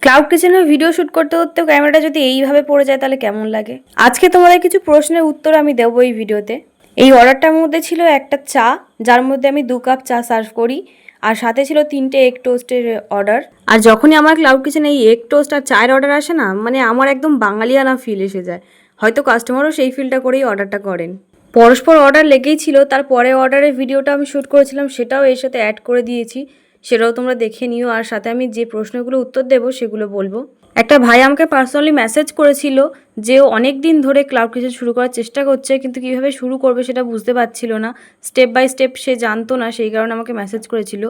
Cloud কিচেনের video shoot করতে করতেও ক্যামেরাটা যদি এইভাবে পড়ে যায় তাহলে কেমন লাগে। আজকে তোমাদের কিছু প্রশ্নের উত্তর আমি দেবো এই ভিডিওতে। এই অর্ডারটার মধ্যে ছিল একটা চা, যার মধ্যে আমি 2 কাপ চা সার্ভ করি, আর সাথে ছিল 3টে এগ টোস্টের অর্ডার। আর যখনই আমার ক্লাউড কিচেনে এই এগ টোস্ট আর চায়ের অর্ডার আসে না, মানে আমার একদম বাঙালিয়ানা ফিল এসে যায়। হয়তো কাস্টমারও সেই ফিলটা করেই অর্ডারটা করেন। পরস্পর অর্ডার লেগেই ছিল, তারপরে অর্ডারের ভিডিওটা আমি শ্যুট করেছিলাম, সেটাও এর সাথে অ্যাড করে দিয়েছি, সেটাও তোমরা দেখে নিও। আর সাথে আমি যে প্রশ্নগুলো উত্তর দেবো সেগুলো বলবো। একটা ভাই আমাকে পার্সোনালি মেসেজ করেছিল যে ও অনেক দিন ধরে ক্লাউড কিচেন শুরু করার চেষ্টা করছে, কিন্তু কীভাবে শুরু করবে সেটা বুঝতে পারছিল না, স্টেপ বাই স্টেপ সে জানতো না, সেই কারণে আমাকে মেসেজ করেছিল।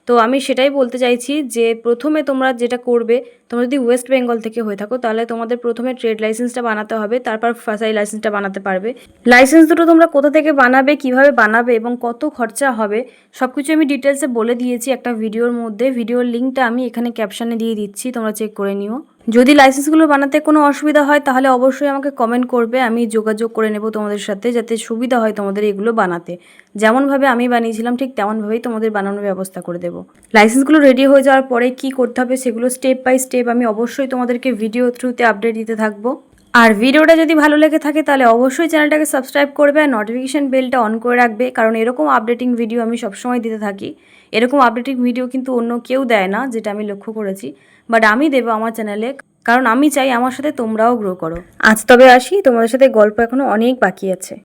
তো আমি সেটাই বলতে চাইছি যে প্রথমে তোমরা যেটা করবে, তোমরা যদি ওয়েস্ট বেঙ্গল থেকে হয়ে থাকো তাহলে তোমাদের প্রথমে ট্রেড লাইসেন্সটা বানাতে হবে, তারপর ফাসাই লাইসেন্সটা বানাতে পারবে। লাইসেন্স দুটো তোমরা কোথা থেকে বানাবে, কিভাবে বানাবে এবং কত খরচা হবে সব কিছু আমি ডিটেলসে বলে দিয়েছি একটা ভিডিওর মধ্যে। ভিডিওর লিঙ্কটা আমি এখানে ক্যাপশনে দিয়ে দিচ্ছি, তোমরা চেক করে নিও। যদি লাইসেন্সগুলো বানাতে কোনো অসুবিধা হয় তাহলে অবশ্যই আমাকে কমেন্ট করবে, আমি যোগাযোগ করে নেব তোমাদের সাথে, যাতে সুবিধা হয় তোমাদের এগুলো বানাতে। যেমনভাবে আমি বানিয়েছিলাম ঠিক তেমনভাবেই তোমাদের বানানোর ব্যবস্থা করে দেবো। লাইসেন্সগুলো রেডি হয়ে যাওয়ার পরে কি করতে হবে সেগুলো স্টেপ বাই স্টেপ আমি অবশ্যই তোমাদেরকে ভিডিও থ্রুতে আপডেট দিতে থাকবো। আর ভিডিওটা যদি ভালো লেগে থাকে তাহলে অবশ্যই চ্যানেলটাকে সাবস্ক্রাইব করবে আর নোটিফিকেশান বেলটা অন করে রাখবে, কারণ এরকম আপডেটিং ভিডিও আমি সবসময় দিতে থাকি। এরকম আপডেটিং ভিডিও কিন্তু অন্য কেউ দেয় না, যেটা আমি লক্ষ্য করেছি, বাট আমি দেবো আমার চ্যানেলে, কারণ আমি চাই আমার সাথে তোমরাও গ্রো করো। আজ তবে আসি, তোমাদের সাথে গল্প এখনো অনেক বাকি আছে।